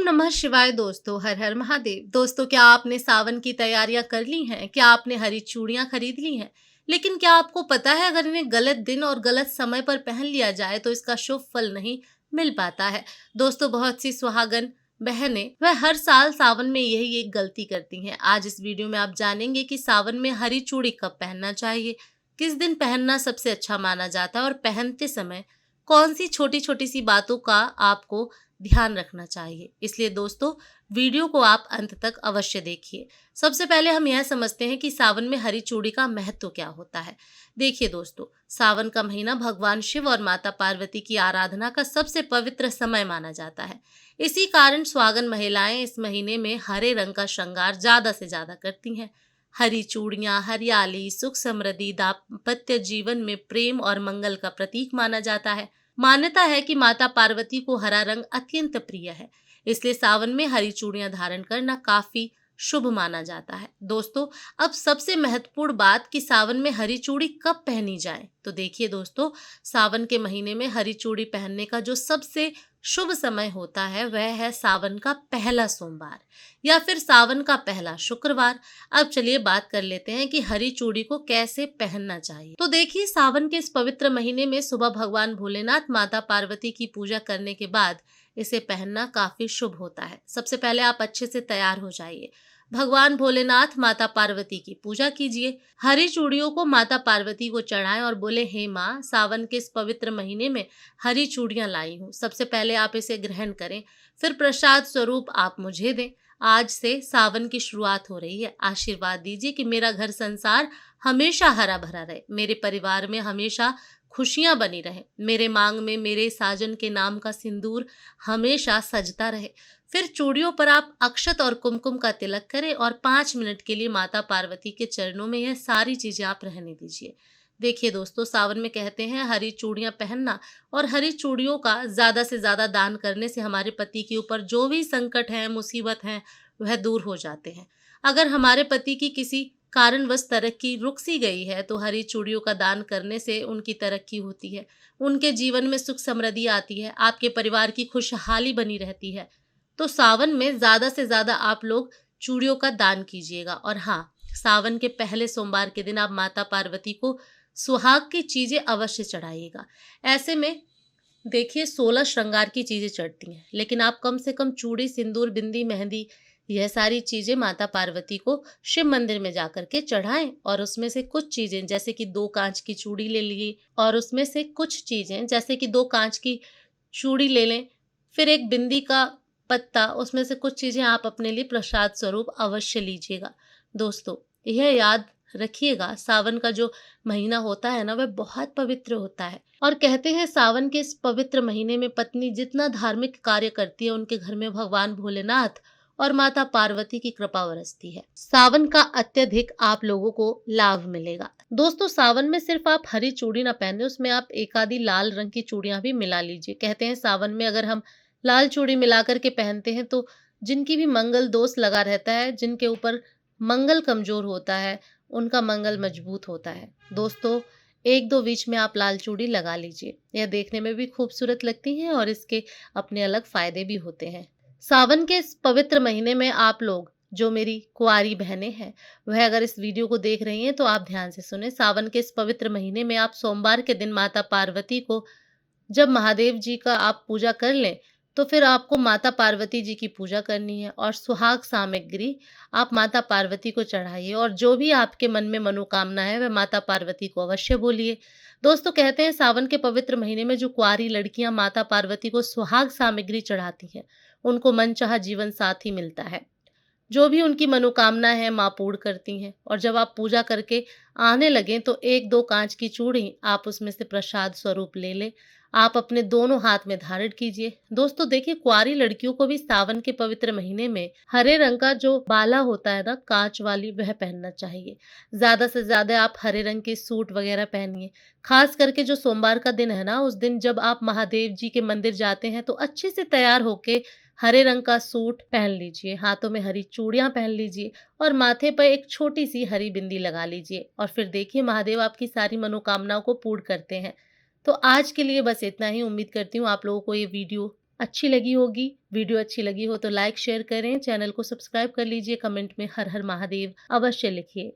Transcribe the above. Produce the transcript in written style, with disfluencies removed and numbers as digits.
नमः शिवाय दोस्तों, हर हर महादेव। दोस्तों, क्या आपने सावन की तैयारियां कर ली हैं? क्या आपने हरी चूड़ियां खरीद ली हैं? लेकिन क्या आपको पता है, अगर इन्हें गलत दिन और गलत समय पर पहन लिया जाए तो इसका शुभ फल नहीं मिल पाता है। दोस्तों, बहुत सी सुहागन बहनें वह हर साल सावन में यही एक गलती करती हैं। आज इस वीडियो में आप जानेंगे कि सावन में हरी चूड़ी कब पहनना चाहिए, किस दिन पहनना सबसे अच्छा माना जाता है और पहनते समय कौन सी छोटी छोटी सी बातों का आपको ध्यान रखना चाहिए। इसलिए दोस्तों, वीडियो को आप अंत तक अवश्य देखिए। सबसे पहले हम यह समझते हैं कि सावन में हरी चूड़ी का महत्व क्या होता है। देखिए दोस्तों, सावन का महीना भगवान शिव और माता पार्वती की आराधना का सबसे पवित्र समय माना जाता है। इसी कारण सुहागन महिलाएं इस महीने में हरे रंग का श्रृंगार ज्यादा से ज्यादा करती हैं। हरी चूड़ियां हरियाली, सुख समृद्धि, दाम्पत्य जीवन में प्रेम और मंगल का प्रतीक माना जाता है। मान्यता है कि माता पार्वती को हरा रंग अत्यंत प्रिय है, इसलिए सावन में हरी चूड़ियां धारण करना काफी शुभ माना जाता है। दोस्तों, अब सबसे महत्वपूर्ण बात कि सावन में हरी चूड़ी कब पहनी जाए। तो देखिए दोस्तों, सावन के महीने में हरी चूड़ी पहनने का जो सबसे शुभ समय होता है वह है सावन का पहला सोमवार या फिर सावन का पहला शुक्रवार। अब चलिए बात कर लेते हैं कि हरी चूड़ी को कैसे पहनना चाहिए। तो देखिए, सावन के इस पवित्र महीने में सुबह भगवान भोलेनाथ माता पार्वती की पूजा करने के बाद इसे पहनना काफी शुभ होता है। सबसे पहले आप अच्छे से तैयार हो जाइए, भगवान भोलेनाथ माता पार्वती की पूजा कीजिए। हरी चूड़ियों को माता पार्वती को चढ़ाएं और बोले, हे माँ, सावन के इस पवित्र महीने में हरी चूड़ियां लाई हूँ। सबसे पहले आप इसे ग्रहण करें, फिर प्रसाद स्वरूप आप मुझे दें। आज से सावन की शुरुआत हो रही है। आशीर्वाद दीजिए कि मेरा घर संसार हमेशा हरा भरा रहे, मेरे परिवार में हमेशा खुशियां बनी रहे, मेरे मांग में मेरे साजन के नाम का सिंदूर हमेशा सजता रहे। फिर चूड़ियों पर आप अक्षत और कुमकुम का तिलक करें और 5 मिनट के लिए माता पार्वती के चरणों में यह सारी चीजें आप रहने दीजिए। देखिए दोस्तों, सावन में कहते हैं हरी चूड़ियां पहनना और हरी चूड़ियों का ज्यादा से ज्यादा दान करने से हमारे पति के ऊपर जो भी संकट है, मुसीबत है, वह दूर हो जाते हैं। अगर हमारे पति की किसी कारणवश तरक्की रुक सी गई है तो हरी चूड़ियों का दान करने से उनकी तरक्की होती है, उनके जीवन में सुख समृद्धि आती है, आपके परिवार की खुशहाली बनी रहती है। तो सावन में ज्यादा से ज्यादा आप लोग चूड़ियों का दान कीजिएगा। और हाँ, सावन के पहले सोमवार के दिन आप माता पार्वती को सुहाग की चीजें अवश्य चढ़ाइएगा। ऐसे में देखिए, 16 श्रृंगार की चीजें चढ़ती हैं, लेकिन आप कम से कम चूड़ी, सिंदूर, बिंदी, मेहंदी, यह सारी चीजें माता पार्वती को शिव मंदिर में जाकर के चढ़ाएं। और उसमें से कुछ चीजें जैसे कि 2 कांच की चूड़ी ले ली, और उसमें से कुछ चीजें जैसे कि 2 कांच की चूड़ी ले लें, फिर एक बिंदी का पत्ता, उसमें से कुछ चीजें आप अपने लिए प्रसाद स्वरूप अवश्य लीजिएगा। दोस्तों, यह याद रखिएगा, सावन का जो महीना होता है ना, वह बहुत पवित्र होता है। और कहते हैं सावन के इस पवित्र महीने में पत्नी जितना धार्मिक कार्य करती है, उनके घर में भगवान भोलेनाथ और माता पार्वती की कृपा बरसती है। सावन का अत्यधिक आप लोगों को लाभ मिलेगा। दोस्तों, सावन में सिर्फ आप हरी चूड़ी ना पहने, उसमें आप एक आधी लाल रंग की चूड़ियां भी मिला लीजिए। कहते हैं सावन में अगर हम लाल चूड़ी मिलाकर के पहनते हैं तो जिनकी भी मंगल दोष लगा रहता है, जिनके ऊपर मंगल कमजोर होता है, उनका मंगल मजबूत होता है। दोस्तों, 1-2 बीच में आप लाल चूड़ी लगा लीजिए, यह देखने में भी खूबसूरत लगती है और इसके अपने अलग फायदे भी होते हैं। सावन के इस पवित्र महीने में आप लोग, जो मेरी कुंवारी बहनें हैं, वह अगर इस वीडियो को देख रही हैं तो आप ध्यान से सुने। सावन के इस पवित्र महीने में आप सोमवार के दिन माता पार्वती को, जब महादेव जी का आप पूजा कर लें, तो फिर आपको माता पार्वती जी की पूजा करनी है और सुहाग सामग्री आप माता पार्वती को चढ़ाइए और जो भी आपके मन में मनोकामना है वह माता पार्वती को अवश्य बोलिए। दोस्तों, कहते हैं सावन के पवित्र महीने में जो कुंवारी लड़कियां माता पार्वती को सुहाग सामग्री चढ़ाती हैं, उनको मनचाहा जीवन साथी मिलता है। जो भी उनकी मनोकामना है माँ पूर्ण करती हैं। और जब आप पूजा करके आने लगें तो 1-2 कांच की चूड़ी आप उसमें से प्रसाद स्वरूप ले लें, आप अपने दोनों हाथ में धारण कीजिए। दोस्तों, देखिए, कुंवारी लड़कियों को भी सावन के पवित्र महीने में हरे रंग का जो बाला होता है ना, कांच वाली, वह पहनना चाहिए। ज्यादा से ज्यादा आप हरे रंग के सूट वगैरह पहनिए। खास करके जो सोमवार का दिन है ना, उस दिन जब आप महादेव जी के मंदिर जाते हैं तो अच्छे से तैयार होके हरे रंग का सूट पहन लीजिए, हाथों में हरी चूड़ियां पहन लीजिए और माथे पर एक छोटी सी हरी बिंदी लगा लीजिए। और फिर देखिए, महादेव आपकी सारी मनोकामनाओं को पूर्ण करते हैं। तो आज के लिए बस इतना ही। उम्मीद करती हूँ आप लोगों को ये वीडियो अच्छी लगी होगी। वीडियो अच्छी लगी हो तो लाइक शेयर करें, चैनल को सब्सक्राइब कर लीजिए, कमेंट में हर हर महादेव अवश्य लिखिए।